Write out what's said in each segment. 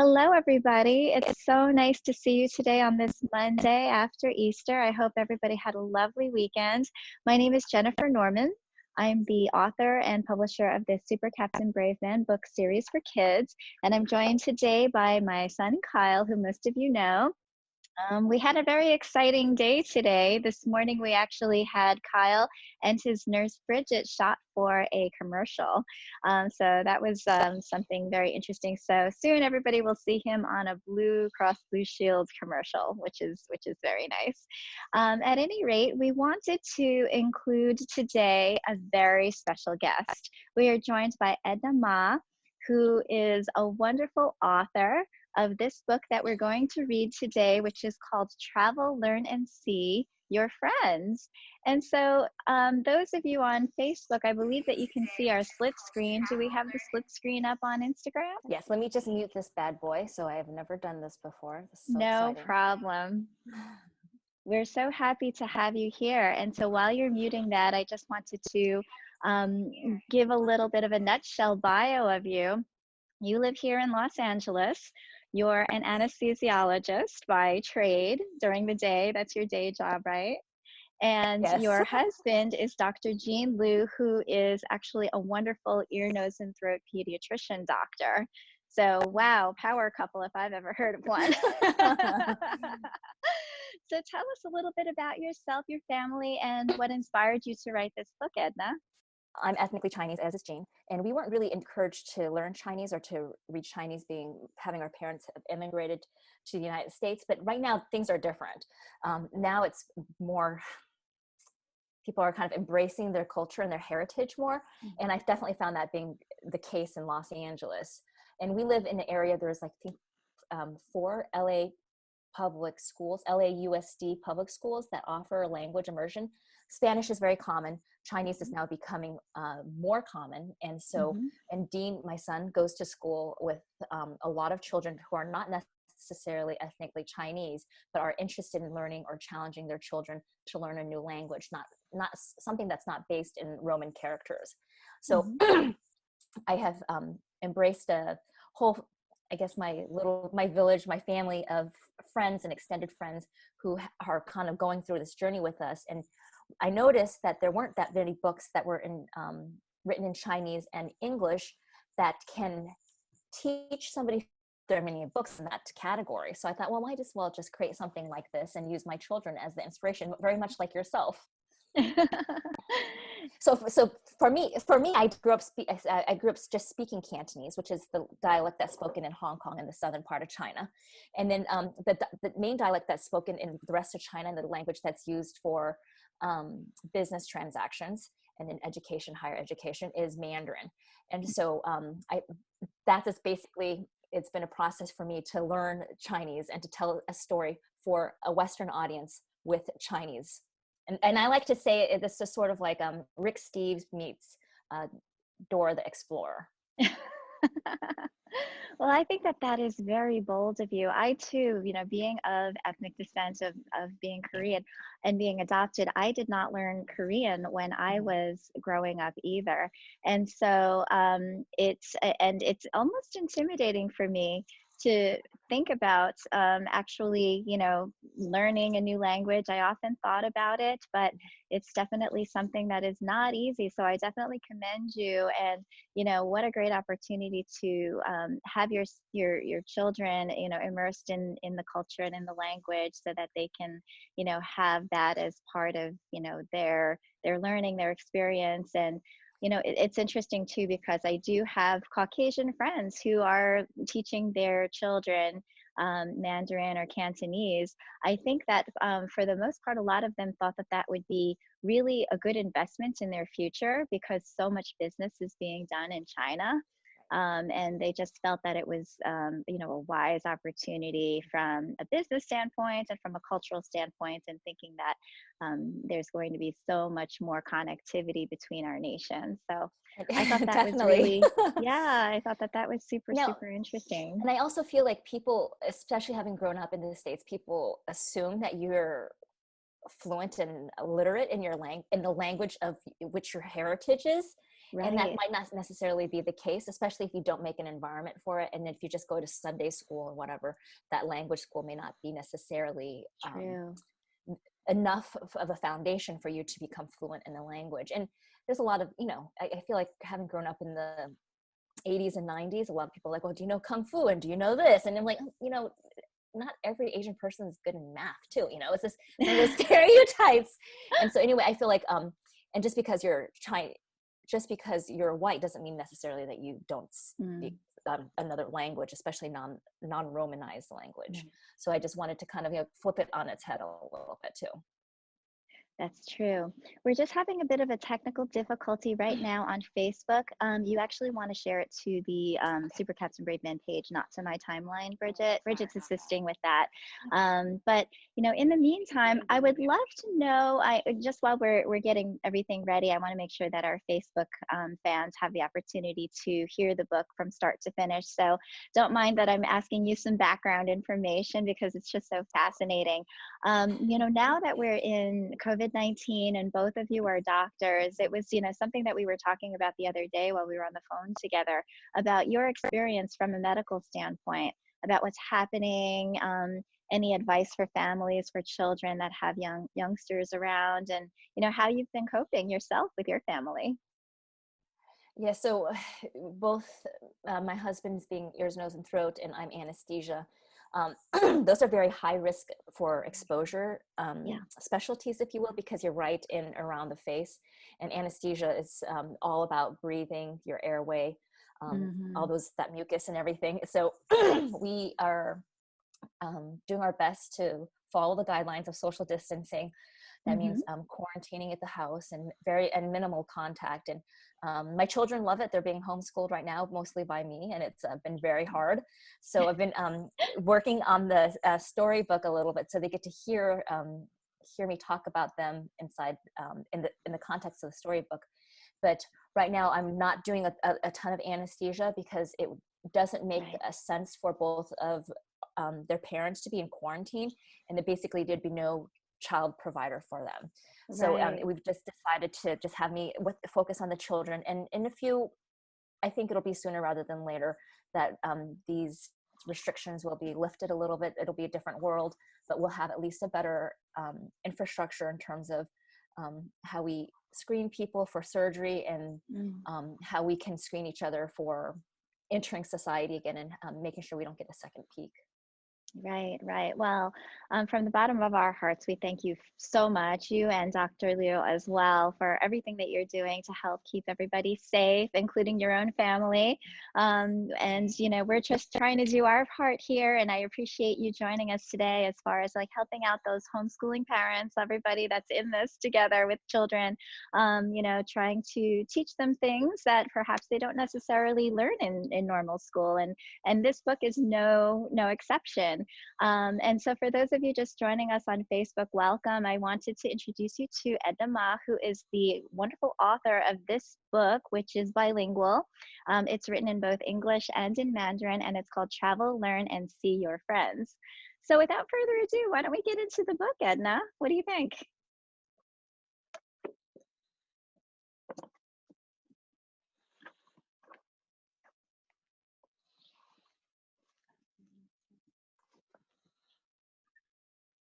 Hello, everybody. It's so nice to see you today on this Monday after Easter. I hope everybody had a lovely weekend. My name is Jennifer Norman. I'm the author and publisher of the Super Captain Brave Man book series for kids, and I'm joined today by my son, Kyle, who most of you know. We had a very exciting day today. This morning, we actually had Kyle and his nurse Bridget shot for a commercial. So that was something very interesting. So soon, everybody will see him on a Blue Cross Blue Shield commercial, which is very nice. At any rate, we wanted to include today a very special guest. We are joined by Edna Ma, who is a wonderful author of this book that we're going to read today, which is called Travel, Learn, and See Your Friends. And so those of you on Facebook, I believe that you can see our split screen. Do we have the split screen up on Instagram? Yes, let me just mute this bad boy. So I have never done this before. This is so No exciting. problem. We're so happy to have you here. And so while you're muting that, I just wanted to give a little bit of a nutshell bio of you. You live here in Los Angeles. You're an anesthesiologist by trade during the day. That's your day job, right? And Yes. your husband is Dr. Jean Liu, who is actually a wonderful ear, nose, and throat pediatrician doctor. So, wow, power couple if I've ever heard of one. So tell us a little bit about yourself, your family, and what inspired you to write this book, Edna. I'm ethnically Chinese, as is Jane, and we weren't really encouraged to learn Chinese or to read Chinese, having our parents have immigrated to the United States. But right now, things are different. Now it's more, people are kind of embracing their culture and their heritage more, and I've definitely found that being the case in Los Angeles. And we live in an area, there's like, I think, 4 LA public schools, LAUSD public schools that offer language immersion. Spanish is very common. Chinese is now becoming more common. And so, and Dean, my son, goes to school with a lot of children who are not necessarily ethnically Chinese, but are interested in learning or challenging their children to learn a new language, not something that's not based in Roman characters. So I have embraced a whole, I guess my village, my family of friends and extended friends who are kind of going through this journey with us. And I noticed that there weren't that many books that were written in Chinese and English that can teach somebody. There are many books in that category. So I thought, well, might as well just create something like this and use my children as the inspiration, very much like yourself. So for me, I grew up just speaking Cantonese, which is the dialect that's spoken in Hong Kong and the southern part of China, and then the main dialect that's spoken in the rest of China and the language that's used for business transactions and in education, higher education, is Mandarin. And so that is basically, it's been a process for me to learn Chinese and to tell a story for a Western audience with Chinese. And I like to say this is sort of like Rick Steves meets Dora the Explorer. Well, I think that is very bold of you. I too, being of ethnic descent of being Korean and being adopted, I did not learn Korean when I was growing up either. And so it's almost intimidating for me to think about actually, learning a new language. I often thought about it, but it's definitely something that is not easy. So I definitely commend you, and what a great opportunity to have your children, immersed in the culture and in the language, so that they can, have that as part of, their learning, their experience. And it's interesting too, because I do have Caucasian friends who are teaching their children Mandarin or Cantonese. I think that for the most part, a lot of them thought that would be really a good investment in their future, because so much business is being done in China. And they just felt that it was, a wise opportunity from a business standpoint and from a cultural standpoint, and thinking that there's going to be so much more connectivity between our nations. So I thought that was really, I thought that was super interesting. And I also feel like people, especially having grown up in the States, people assume that you're fluent and literate in in the language of which your heritage is. And that Right. might not necessarily be the case, especially if you don't make an environment for it. And if you just go to Sunday school or whatever, that language school may not be necessarily True. enough of a foundation for you to become fluent in the language. And there's a lot of, I feel like having grown up in the 80s and 90s, a lot of people are like, well, do you know Kung Fu? And do you know this? And I'm like, not every Asian person is good in math too. It's this some of those stereotypes. And so anyway, I feel like, and just because you're white doesn't mean necessarily that you don't speak another language, especially non-Romanized language. So I just wanted to kind of flip it on its head a little bit too. That's true. We're just having a bit of a technical difficulty right now on Facebook. You actually want to share it to the Super Captain Brave Man page, not to my timeline, Bridget. Bridget's assisting with that. But in the meantime, I would love to know. Just while we're getting everything ready, I want to make sure that our Facebook fans have the opportunity to hear the book from start to finish. So don't mind that I'm asking you some background information because it's just so fascinating. Now that we're in COVID-19 and both of you are doctors, it was, something that we were talking about the other day while we were on the phone together about your experience from a medical standpoint, about what's happening, any advice for families, for children that have youngsters around, and, how you've been coping yourself with your family. Yeah, so both my husband's being ears, nose, and throat, and I'm anesthesia. Those are very high risk for exposure specialties, if you will, because you're right in around the face. And anesthesia is all about breathing, your airway, all that mucus and everything. So we are doing our best to follow the guidelines of social distancing. That means quarantining at the house and minimal contact. And my children love it. They're being homeschooled right now, mostly by me, and it's been very hard. So I've been working on the storybook a little bit, so they get to hear me talk about them inside in the context of the storybook. But right now, I'm not doing a ton of anesthesia because it doesn't make a sense for both of their parents to be in quarantine, and there basically there'd be no child provider for them. So we've just decided to just have me focus on the children, and in I think it'll be sooner rather than later that these restrictions will be lifted a little bit. It'll be a different world, but we'll have at least a better infrastructure in terms of how we screen people for surgery and how we can screen each other for entering society again, and making sure we don't get a second peak. Right. Well, from the bottom of our hearts, we thank you so much, you and Dr. Liu as well, for everything that you're doing to help keep everybody safe, including your own family. And, we're just trying to do our part here. And I appreciate you joining us today as far as like helping out those homeschooling parents, everybody that's in this together with children, trying to teach them things that perhaps they don't necessarily learn in normal school. And this book is no exception. And so for those of you just joining us on Facebook, welcome. I wanted to introduce you to Edna Ma, who is the wonderful author of this book, which is bilingual. It's written in both English and in Mandarin, and it's called Travel, Learn, and See Your Friends. So without further ado, why don't we get into the book, Edna? What do you think?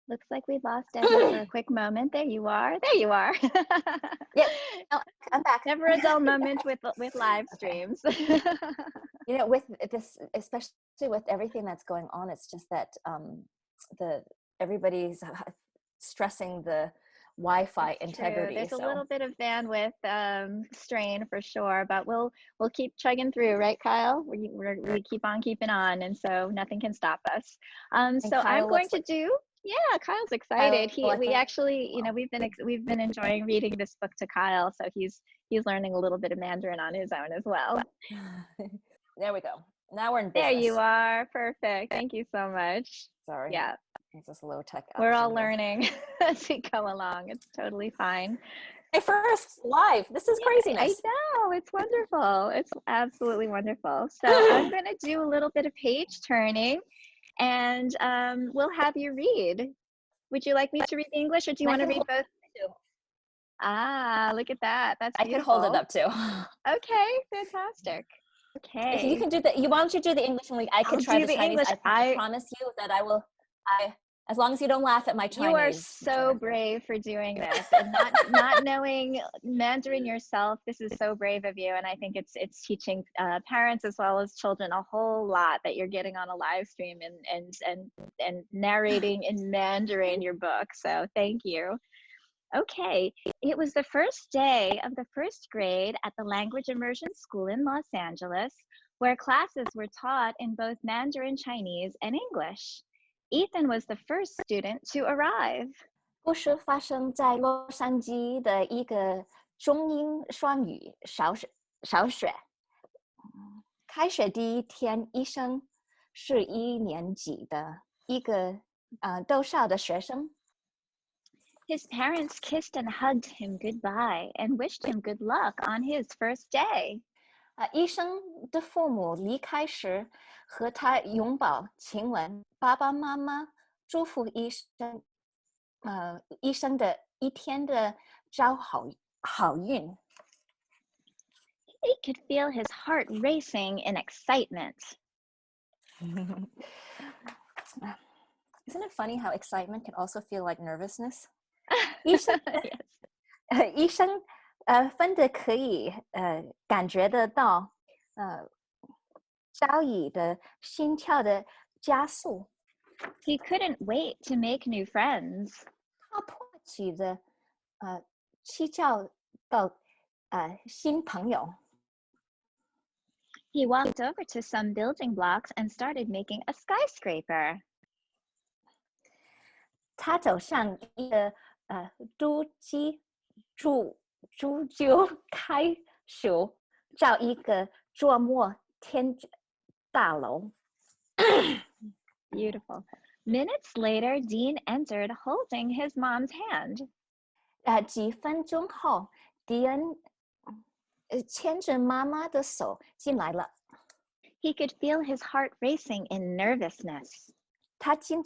Looks like we lost Edna for a quick moment. There you are. Yeah, no, I'm back. Never a dull moment with live streams. With this, especially with everything that's going on, it's just that everybody's stressing the Wi-Fi integrity. There's a little bit of bandwidth strain for sure, but we'll keep chugging through, right, Kyle? We keep on keeping on, and so nothing can stop us. So I'm going to do. Yeah, Kyle's excited. We actually, we've been enjoying reading this book to Kyle, so he's learning a little bit of Mandarin on his own as well. There we go. Now we're in business. There you are. Perfect. Thank you so much. Sorry. Yeah. It's just low tech. We're all learning as we go along. It's totally fine. My first live. This is craziness. I know. It's wonderful. It's absolutely wonderful. So I'm going to do a little bit of page turning, and we'll have you read. Would you like me to read the English, or do you want to read both? Ah, look at that. That's I could hold it beautiful. up too. Okay, fantastic. Okay, you Okay, can do the. You why don't you do the English and I could I'll try do the the Chinese. English. I promise you that I will. I as long as you don't laugh at my You are Chinese, so Jen. brave for doing this and not knowing Mandarin yourself. This is so brave of you, and I think it's teaching parents as well as children a whole lot that you're getting on a live stream and narrating in Mandarin your book. So thank you. Okay, it was the first day of the first grade at the Language Immersion School in Los Angeles, where classes were taught in both Mandarin Chinese and English. Ethan was the first student to arrive. 故事发生在洛杉矶的一个中英双语小学。开学第一天，医生是1年级的一个逗笑的学生。His parents kissed and hugged him goodbye and wished him good luck on his first day. 医生的父母离开时和他拥抱亲吻，爸爸妈妈祝福医生的一天的招好运。He could feel his heart racing in excitement. Isn't it funny how excitement can also feel like nervousness? 医生 Yes. 医生分的可以感觉得到交椅的心跳的加速。He couldn't wait to make new friends. 他迫切的去交到新朋友。He walked over to some building blocks and started making a skyscraper. 他走向一个猪就开始造一个做梦天大楼。Beautiful. Minutes later, Dean entered holding his mom's hand. 几分钟后，迪恩牵着妈妈的手进来了。He could feel his heart racing in nervousness. 他紧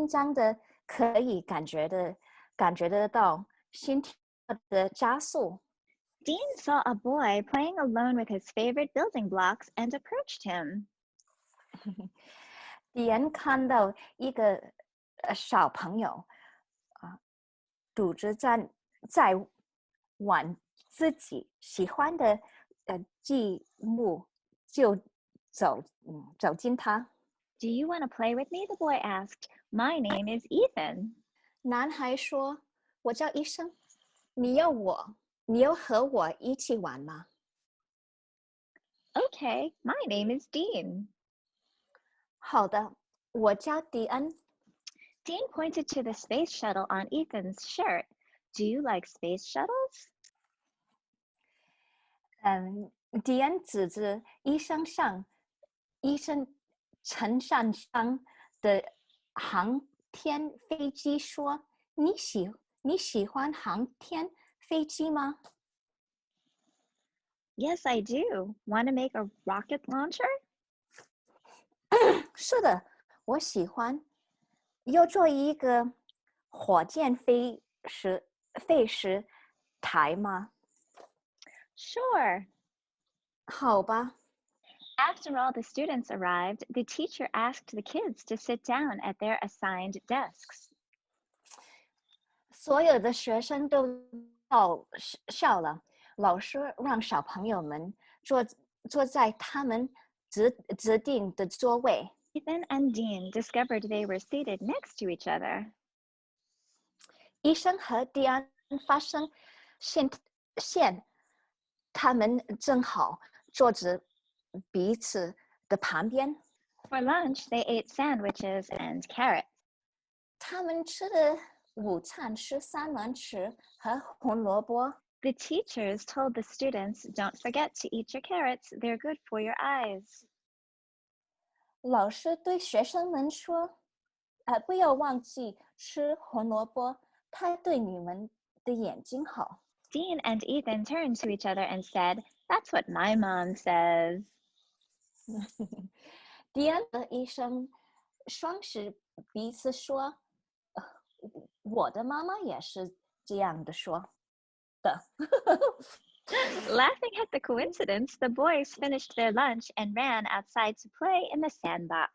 张的可以感觉得到心跳的加速。Dean saw a boy playing alone with his favorite building blocks and approached him. 迪恩看到一个小朋友独自在玩自己喜欢的积木，就走进他。Do you want to play with me? The boy asked. My name is Ethan. 男孩说：“我叫医生，你要和我一起玩吗？” Okay, my name is Dean. 好的，我叫迪恩。Dean pointed to the space shuttle on Ethan's shirt. Do you like space shuttles? 迪恩指着医生陈上上的航天飞机说：“你喜欢航天飞机吗？” Yes, I do. Want to make a rocket launcher? 是的，我喜欢。要做一个火箭飞时台吗？ Sure. 好吧。After all the students arrived, the teacher asked the kids to sit down at their assigned desks. 所有的学生都到校了，老师让小朋友们坐在他们指定的座位。Ethan and Dean discovered they were seated next to each other. 医生和迪安发生现，他们正好坐着彼此的旁边。For lunch, they ate sandwiches and carrots. 他们吃的午餐是三文治和红萝卜。The teachers told the students, don't forget to eat your carrots. They're good for your eyes. 老师对学生们说：“不要忘记吃红萝卜，它对你们的眼睛好。” Dean and Ethan turned to each other and said, that's what my mom says. 迪安和医生双手彼此说：“我的妈妈也是这样的说。”的。Laughing at the coincidence, the boys finished their lunch and ran outside to play in the sandbox.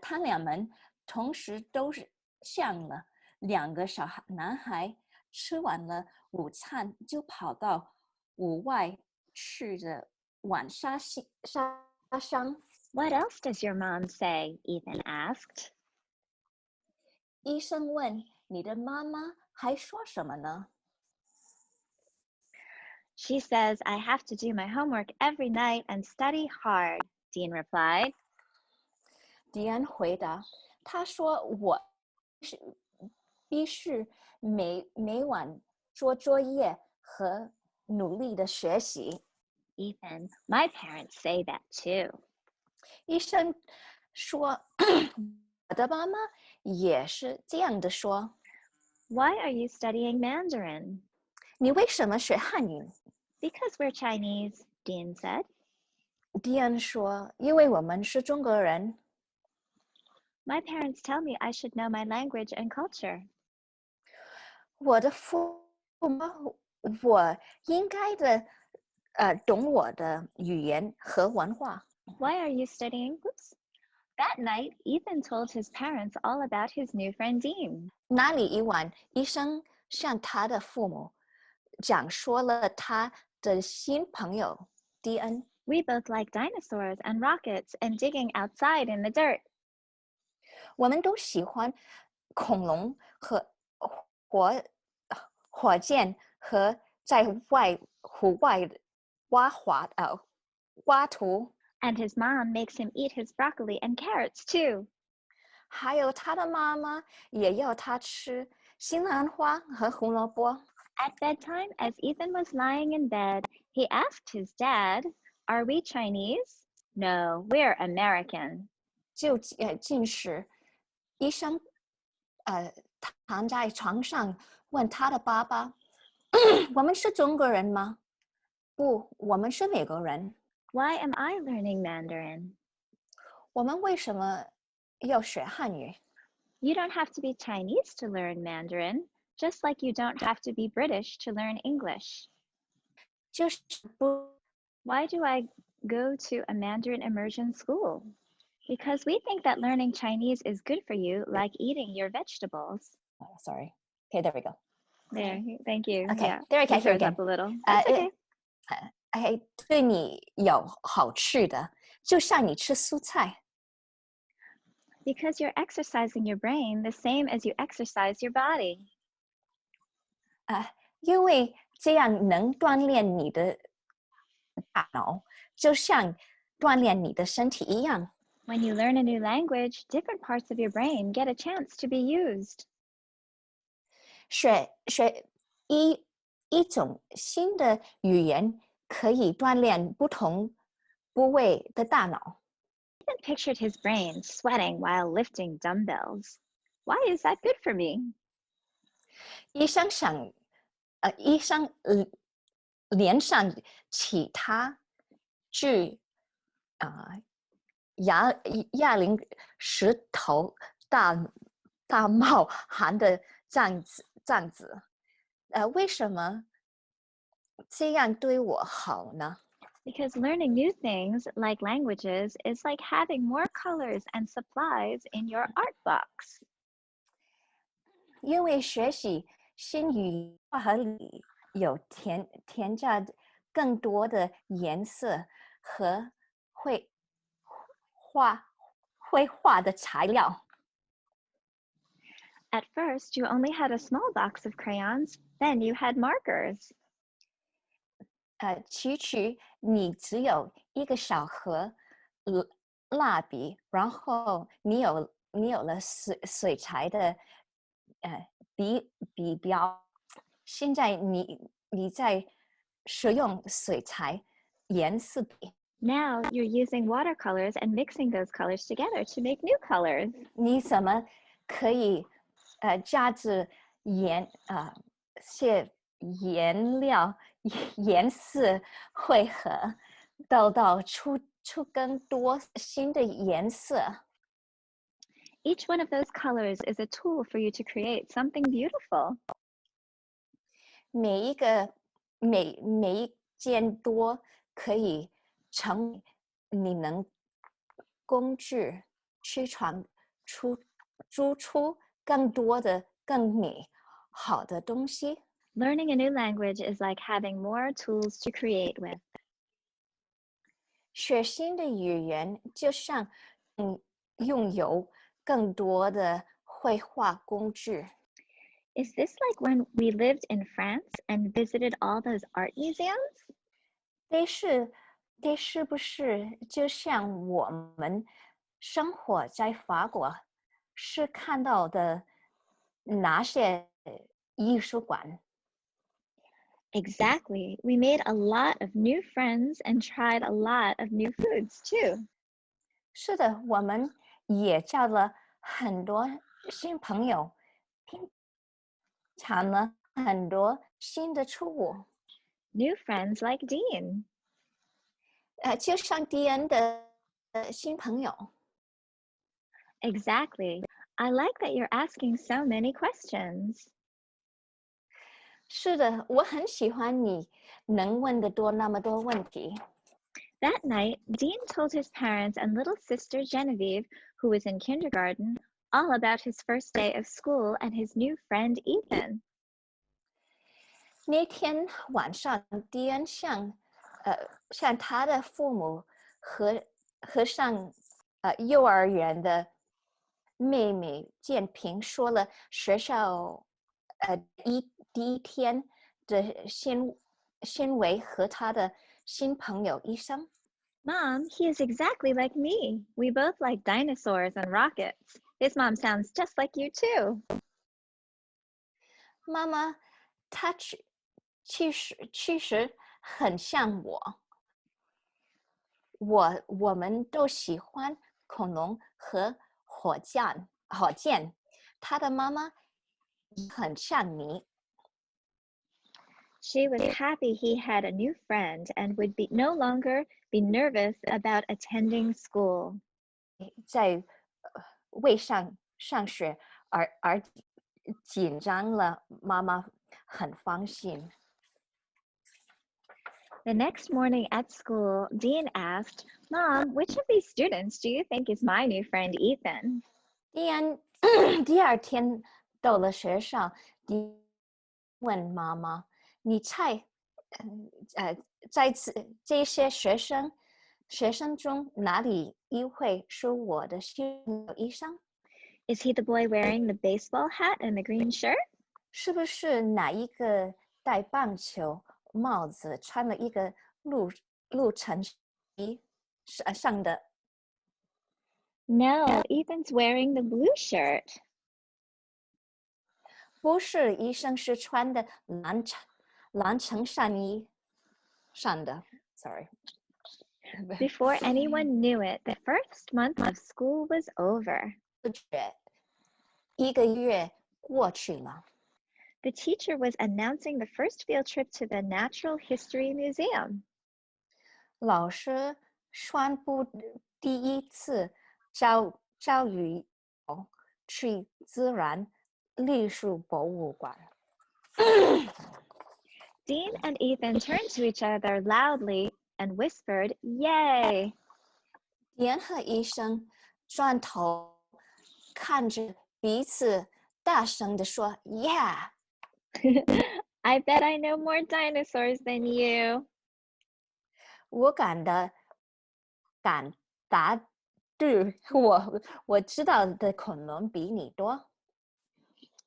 他俩们同时都是像了两个小男孩，吃完了午餐就跑到屋外去的玩沙箱。What else does your mom say? Ethan asked. 医生问：“你的妈妈还说什么呢？” She says, I have to do my homework every night and study hard, Dean replied. 迪安回答：“他说我必须每晚做作业和努力的学习。” Ethan, my parents say that too. 医生说：“我的妈妈也是这样的说。” Why are you studying Mandarin? 你为什么学汉语？ Because we're Chinese, Dean said. 迪安说：“因为我们是中国人。” My parents tell me I should know my language and culture. 我的父母，我应该的，懂我的语言和文化。 Why are you studying? Oops. That night, Ethan told his parents all about his new friend Dean. 那里一晚，医生向他的父母讲说了他的新朋友迪恩。 We both like dinosaurs and rockets and digging outside in the dirt. 我们都喜欢恐龙和火箭和在户外挖土。 And his mom makes him eat his broccoli and carrots too. 还有他的妈妈也要他吃西兰花和红萝卜。 At bedtime, as Ethan was lying in bed, he asked his dad, Are we Chinese? No, we're American. 就近时，医生躺在床上问他的爸爸：“我们是中国人吗？”不，我们是美国人。 Why am I learning Mandarin? 我们为什么要学汉语？ You don't have to be Chinese to learn Mandarin, just like you don't have to be British to learn English. 就是不 Why do I go to a Mandarin immersion school? Because we think that learning Chinese is good for you, like eating your vegetables. Sorry. Okay, there we go. There, thank you. Okay, Yeah, there we go. he Here froze we up go. a little. It's okay. 对你有好处的，就像你吃蔬菜。 Because you're exercising your brain the same as you exercise your body. 因为这样能锻炼你的大脑，就像锻炼你的身体一样。 When you learn a new language, different parts of your brain get a chance to be used. 学一种新的语言，可以锻炼不同部位的大脑。 Ethan pictured his brain sweating while lifting dumbbells. Why is that good for me? 医生联想起他去哑铃石头大冒汗的这样子，为什么这样对我好呢？ Because learning new things, like languages, is like having more colors and supplies in your art box. 因为学习新语言和里有添加更多的颜色和绘画的材料。 At first, you only had a small box of crayons, then you had markers. 其实你只有一个小盒蜡笔，然后你有了水彩的笔标。现在你在使用水彩颜色笔。 Now you're using watercolors and mixing those colors together to make new colors. 你怎么可以加之些颜料颜色汇合，到出更多新的颜色？ Each one of those colors is a tool for you to create something beautiful. 每一件多可以成为你能工具去输出更多的更美好的东西。Learning a new language is like having more tools to create with. 学新的语言就像拥有更多的绘画工具。Is this like when we lived in France and visited all those art museums? 这是不是就像我们生活在法国是看到的哪些艺术馆？ Exactly. We made a lot of new friends and tried a lot of new foods too. 是的，我们也交了很多新朋友，尝了很多新的食物。New friends like Dean. 就像迪恩的新朋友。Exactly. I like that you're asking so many questions. 是的，我很喜欢你能问得多那么多问题。That night, Dean told his parents and little sister Genevieve, who was in kindergarten, all about his first day of school and his new friend Ethan. 那天晚上，迪恩向他的父母和上幼儿园的妹妹建平说了学校第一天的行为和他的新朋友医生。Mom, he is exactly like me. We both like dinosaurs and rockets. His mom sounds just like you too. 妈妈，他其实很像我。我们都喜欢恐龙和火箭。他的妈妈很像你。She was happy he had a new friend and would no longer be nervous about attending school. 在为上学而紧张了，妈妈很放心。The next morning at school, Dean asked, Mom, which of these students do you think is my new friend Ethan? 第二天到了学校，问妈妈：“你猜，在这些学生中，哪里一位是我的新医生？ Is he the boy wearing the baseball hat and the green shirt? 是不是哪一个戴棒球帽子、穿了一个路程衣上的？” No, Ethan's wearing the blue shirt. 不是，医生是穿的蓝衬衫衣上的。Sorry. Before anyone knew it, the first month of school was over. 一个月过去了。The teacher was announcing the first field trip to the Natural History Museum. 老师宣布第一次教育去自然历史博物馆。Dean and Ethan turned to each other loudly and whispered, Yay! 迪恩和医生转头看着彼此，大声地说 ：“Yeah！” I bet I know more dinosaurs than you. 我敢答对，我知道的恐龙比你多。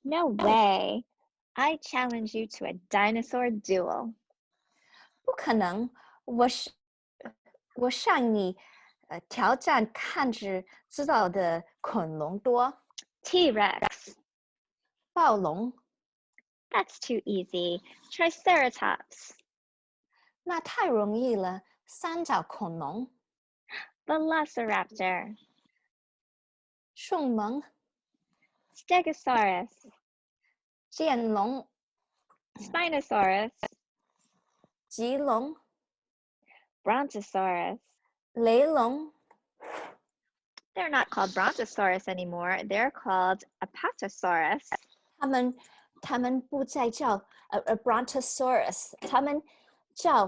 No way. I challenge you to a dinosaur duel. 不可能，我向你挑战，看着知道的恐龙多。T-Rex. 暴龙 That's too easy. Triceratops. 那太容易了，三角恐龙、Velociraptor. 迅猛、Stegosaurus. 剑龙、Spinosaurus. 棘龙、Brontosaurus. 雷龙。They're not called Brontosaurus anymore. They're called Apatosaurus. 他们不再叫Brontosaurus，他们叫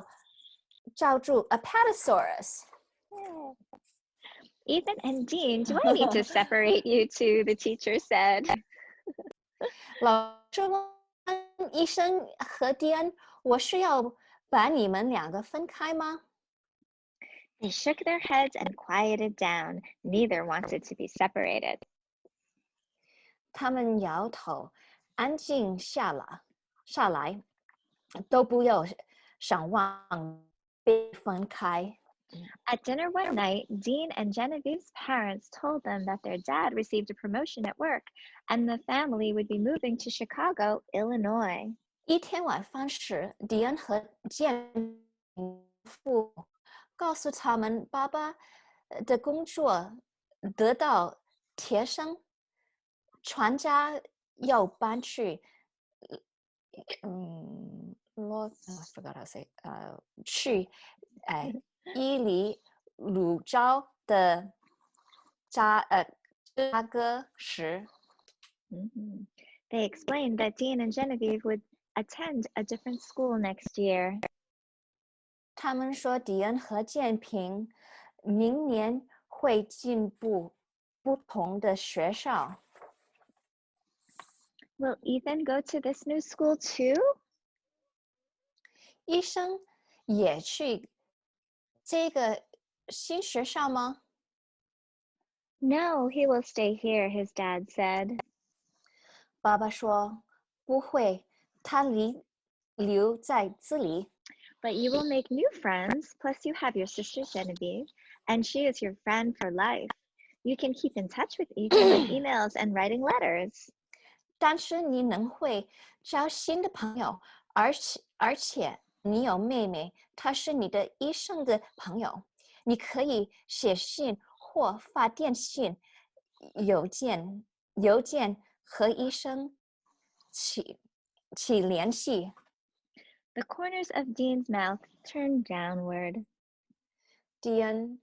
住 Apatosaurus。Ethan and Dean, do I need to separate you two? The teacher said. 老师问医生和迪恩，我是要把你们两个分开吗？ They shook their heads and quieted down. Neither wanted to be separated. 他们摇头，安静下来，都不要想望被分开。At dinner one night, Dean and Genevieve's parents told them that their dad received a promotion at work and the family would be moving to Chicago, Illinois. 一天晚饭时，迪恩和建父告诉他们，爸爸的工作得到提升，全家要搬去I forgot how to say 去伊犁鲁州的芝加哥市。They explained that Dean and Genevieve would attend a different school next year. 他们说，迪恩和建平明年会进步不同的学校。Will Ethan go to this new school too? 医生也去这个新学校吗？ No, he will stay here, his dad said. 爸爸说不会，他留在这里。But you will make new friends, plus you have your sister Genevieve, and she is your friend for life. You can keep in touch with Ethan with emails and writing letters. 但是你能会交新的朋友，而且你有妹妹，她是你的医生的朋友，你可以写信或发电信、邮件和医生起联系。The corners of Dean's mouth turned downward. 迪恩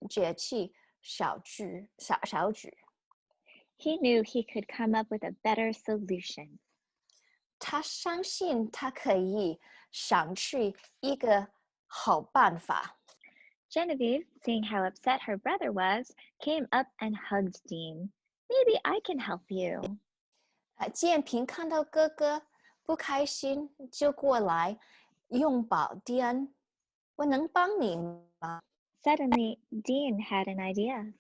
解气小举。He knew he could come up with a better solution. 他相信他可以想出一个好办法。Genevieve, seeing how upset her brother was, came up and hugged Dean. Maybe I can help you. 建平看到哥哥不开心，就过来拥抱迪恩。我能帮你吗？ Suddenly, Dean had an idea.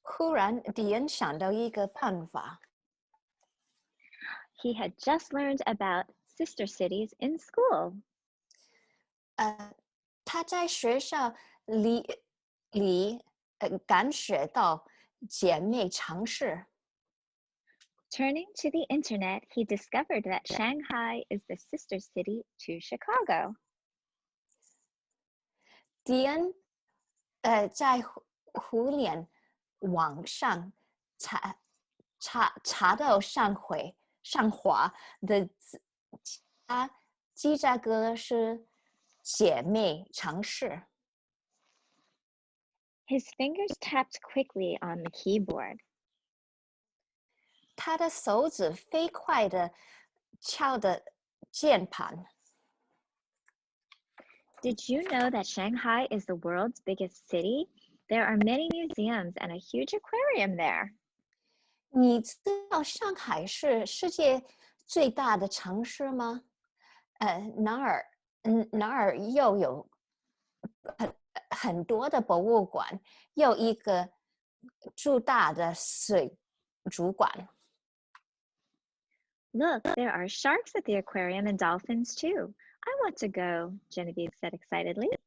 忽然，迪恩想到一个办法。He had just learned about sister cities in school. 他在学校里感觉到姐妹尝试。Turning to the internet, he discovered that Shanghai is the sister city to Chicago. 迪恩在互联网上查到上华的芝加哥是姐妹城市。His fingers tapped quickly on the keyboard. 他的手指飞快地敲着键盘。Did you know that Shanghai is the world's biggest city? There are many museums and a huge aquarium there. 你知道上海是世界最大的城市吗？哪儿又有很多的博物馆，又一个巨大的水族馆。Look, there are sharks at the aquarium and dolphins too. I want to go, Genevieve said excitedly.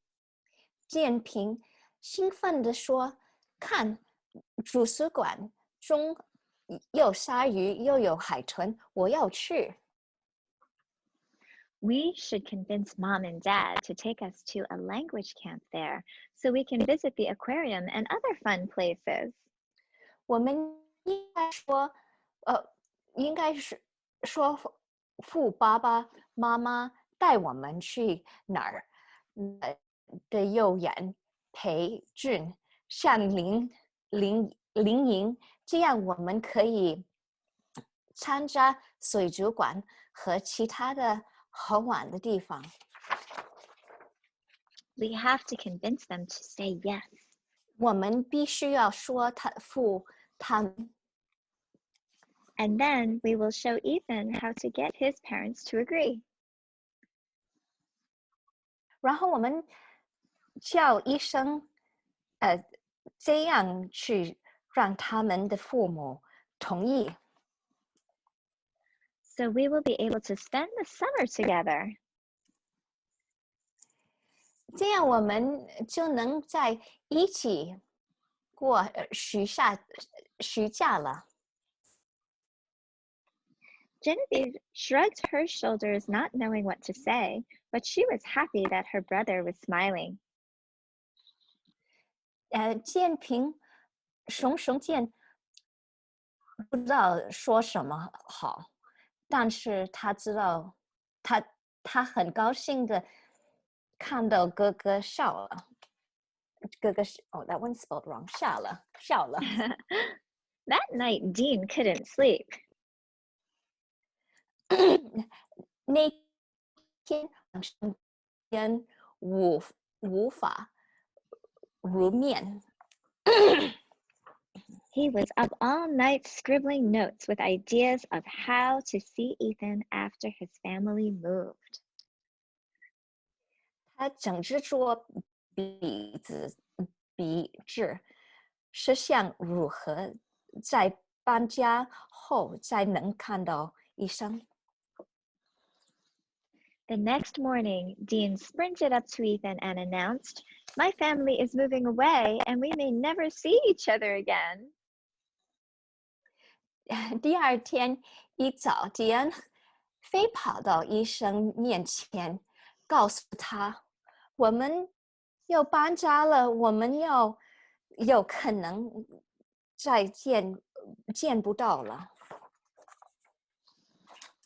建平兴奋地说：“看，主食馆中有鲨鱼，又有海豚，我要去。” We should convince Mom and Dad to take us to a language camp there so we can visit the aquarium and other fun places. 我们应该是说父爸爸妈妈带我们去哪儿的幼园培训夏令营，这样我们可以参加水族馆和其他的好玩的地方。We have to convince them to say yes. 我们必须要服他们。And then we will show Ethan how to get his parents to agree. 然后我们叫医生，这样去让他们的父母同意。So we will be able to spend the summer together. 这样我们就能在一起过暑假了。Genevieve shrugged her shoulders, not knowing what to say, but she was happy that her brother was smiling. 建平熊建不知道说什么好，但是他知道他很高兴的看到哥哥笑了。哥哥that one spelled wrong. 笑了。That night, Dean couldn't sleep. 那天晚上间无法入眠。He was up all night scribbling notes with ideas of how to see Ethan after his family moved. 他整只做笔记，是想如何在搬家后再能看到医生。The next morning, Dean sprinted up to Ethan and announced, "My family is moving away and we may never see each other again." 第二天一早，迪恩飞跑到医生面前，告诉他：“我们要搬家了，我们有可能再见不到了。”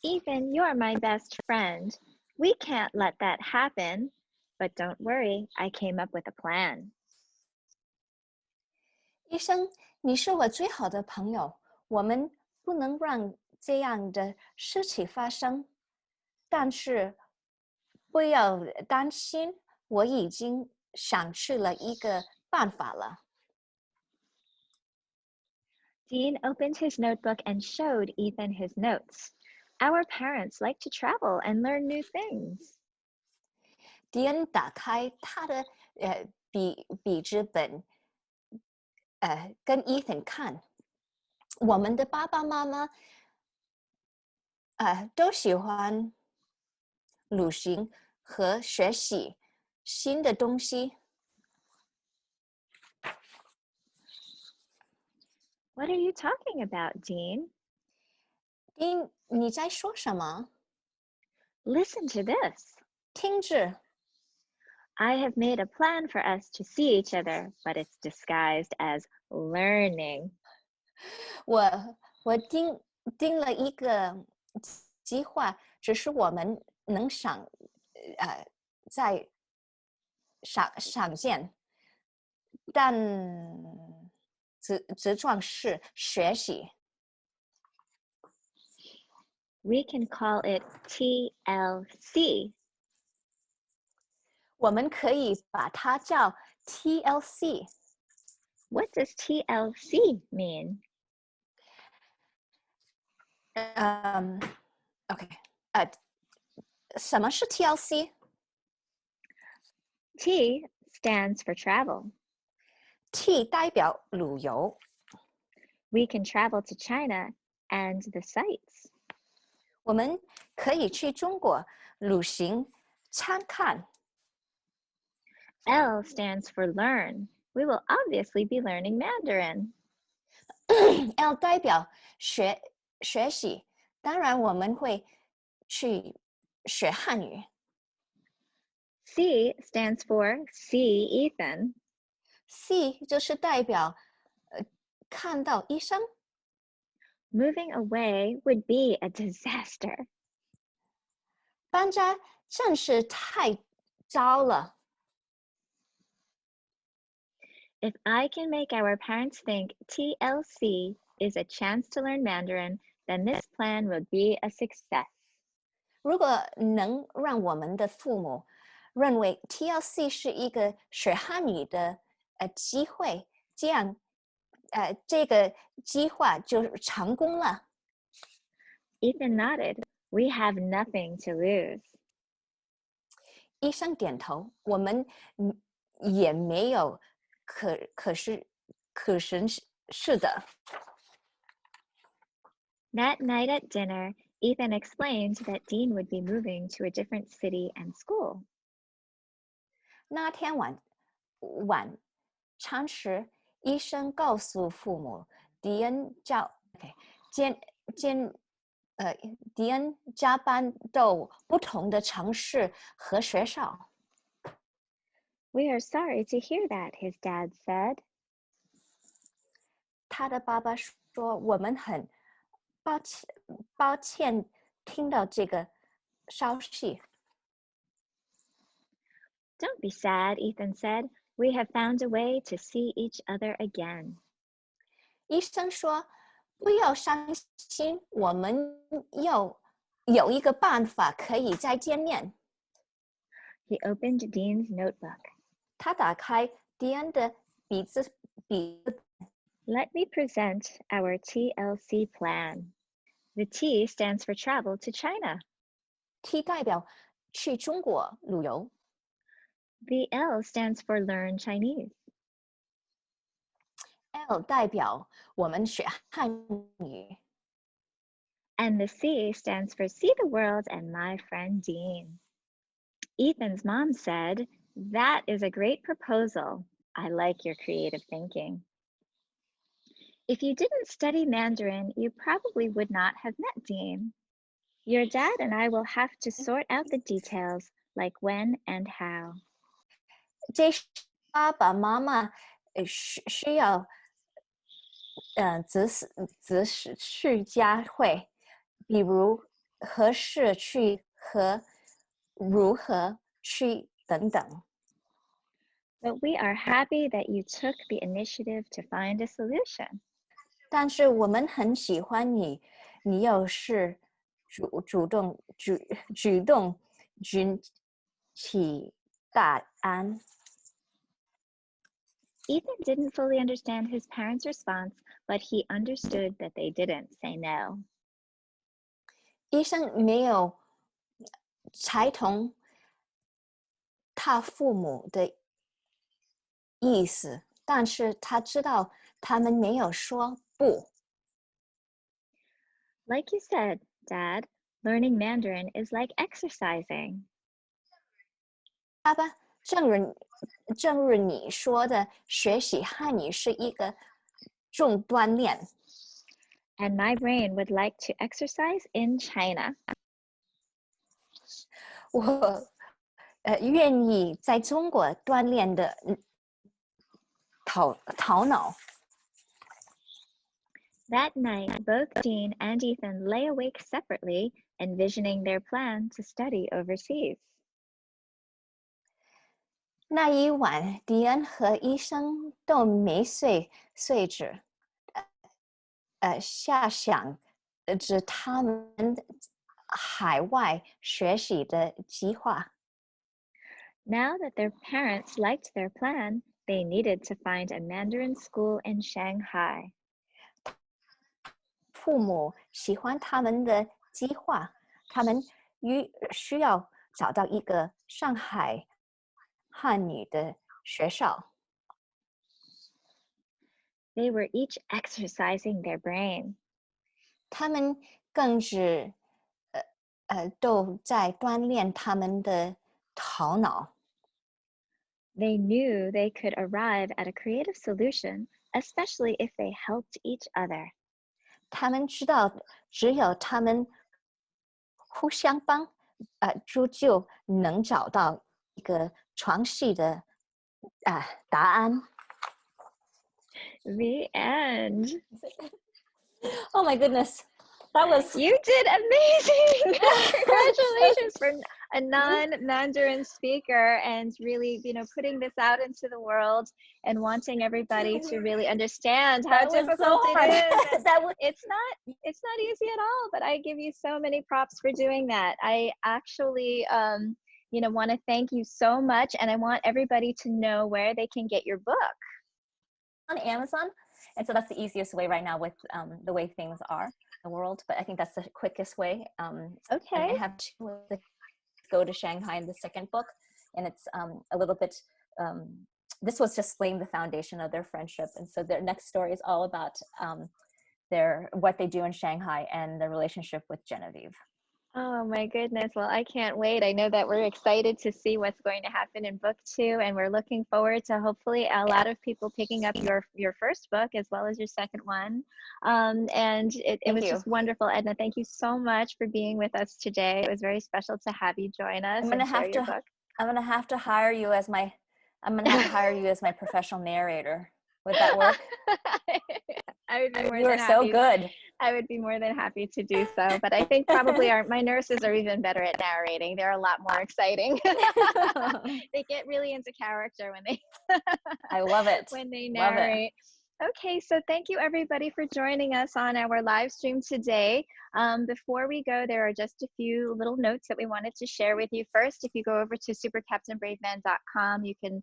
Ethan, you're my best friend. We can't let that happen. But don't worry, I came up with a plan. 医生，你是我最好的朋友，我们不能让这样的事情发生。但是不要担心，我已经想出了一个办法了。Dean opened his notebook and showed Ethan his notes. Our parents like to travel and learn new things. 迪恩打开他的笔记本，跟 Ethan 看，我们的爸爸妈妈都喜欢旅行和学习新的东西。What are you talking about, Dean? 你在说什么？ Listen to this. 听着。I have made a plan for us to see each other, but it's disguised as learning. 我定了一个计划，只是我们能在上见，但这状是学习。We can call it TLC. 我们可以把它叫 TLC。 What does TLC mean? OK， 什么是 TLC？ T stands for travel. T 代表旅游。We can travel to China and the sights. 我们可以去中国旅行参看。L stands for learn. We will obviously be learning Mandarin. L 代表学习，当然我们会去学汉语。C stands for see Ethan. C 就是代表看到医生。Moving away would be a disaster. 搬家真是太糟了。If I can make our parents think TLC is a chance to learn Mandarin, then this plan would be a success. 如果能让我们的父母认为 TLC 是一个学汉语的机会，这样这个计划就成功了。Ethan nodded. We have nothing to lose. 医生点头，我们也没有可是的。That night at dinner, Ethan explained that Dean would be moving to a different city and school. 那天晚餐时，医生告诉父母，迪恩加班到不同的城市和学校。We are sorry to hear that, his dad said. 他的爸爸说：“我们很抱歉听到这个消息。” Don't be sad, Ethan said. We have found a way to see each other again. 医生说：“不要伤心，我们有一个办法可以再见面。” He opened Dean's notebook. 他打开迪恩的笔。Let me present our TLC plan. The T stands for travel to China. T 代表去中国旅游。The L stands for learn Chinese. L 代表我们学汉语。And the C stands for see the world and my friend Dean. Ethan's mom said, "That is a great proposal. I like your creative thinking. If you didn't study Mandarin, you probably would not have met Dean. Your dad and I will have to sort out the details, like when and how." 这是爸爸妈妈需要指示去加会，比如何时去和如何去等等。But we are happy that you took the initiative to find a solution. 但是我们很喜欢你又是主动举起答案。Ethan didn't fully understand his parents' response, but he understood that they didn't say no. 医生没有猜同他父母的意思，但是他知道他们没有说不。Like you said, Dad, learning Mandarin is like exercising. 爸爸，正如你说的，学习汉语是一个重锻炼。And my brain would like to exercise in China. 我愿意在中国锻炼的头脑。That night, both Dean and Ethan lay awake separately, envisioning their plan to study overseas. 那一晚，迪恩和医生都没睡着，遐想着他们海外学习的计划。Now that their parents liked their plan, they needed to find a Mandarin school in Shanghai. 父母喜欢他们的计划，他们需要找到一个上海汉语的学校。They were each exercising their brain. 他们更是都在锻炼他们的头脑。They knew they could arrive at a creative solution, especially if they helped each other. 他们知道，只有他们互相帮，就能找到一个创新的答案。The end. Oh my goodness, that was You did amazing! Congratulations for a non-Mandarin speaker, and really, putting this out into the world and wanting everybody to really understand how That was difficult so it hard. is. And That was it's not easy at all, but I give you so many props for doing that. I actually, want to thank you so much, and I want everybody to know where they can get your book. on Amazon. And so that's the easiest way right now with the way things are in the world. But I think that's the quickest way. Okay. And I have to go to Shanghai in the second book. And it's a little bit, this was just laying the foundation of their friendship. And so their next story is all about what they do in Shanghai and their relationship with Genevieve. Oh my goodness. Well, I can't wait. I know that we're excited to see what's going to happen in book 2, and we're looking forward to hopefully a lot of people picking up your first book as well as your second one. And it was just wonderful. Edna, thank you so much for being with us today. It was very special to have you join us and share your book. I'm gonna have to hire you as my professional narrator. Would that work? I would be more you than are happy. So good. I would be more than happy to do so. But I think probably my nurses are even better at narrating. They're a lot more exciting. They get really into character when they I love it. When they narrate. Okay, so thank you everybody for joining us on our live stream today. Before we go, there are just a few little notes that we wanted to share with you. First, if you go over to SuperCaptainBraveMan.com, you can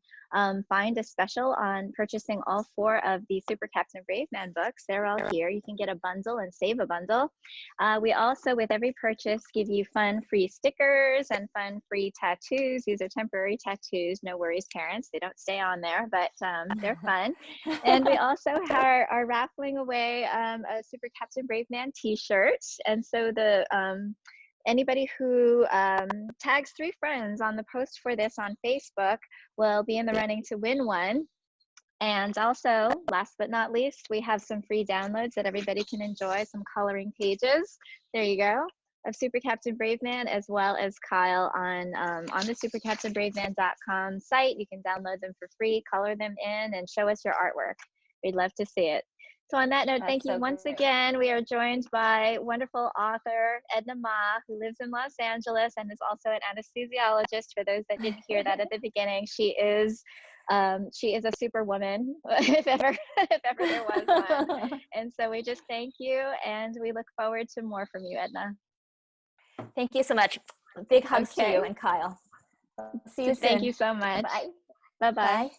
find a special on purchasing all 4 of the Super Captain Brave Man books. They're all here. You can get a bundle and save a bundle. We also, with every purchase, give you fun free stickers and fun free tattoos. These are temporary tattoos. No worries, parents. They don't stay on there, but they're fun. And we also are raffling away a Super Captain Brave Man t-shirt. And so anybody who tags 3 friends on the post for this on Facebook will be in the running to win one. And also, last but not least, we have some free downloads that everybody can enjoy, some coloring pages. There you go, of Super Captain Brave Man, as well as Kyle on the SuperCaptainBraveMan.com site. You can download them for free, color them in, and show us your artwork. We'd love to see it. So on that note, thank you once again. We are joined by wonderful author Edna Ma, who lives in Los Angeles and is also an anesthesiologist. For those that didn't hear that at the beginning, she is a superwoman, if ever there was one. And so we just thank you, and we look forward to more from you, Edna. Thank you so much. Big hugs to you and Kyle. See you soon. Thank you so much. Bye. Bye-bye. Bye.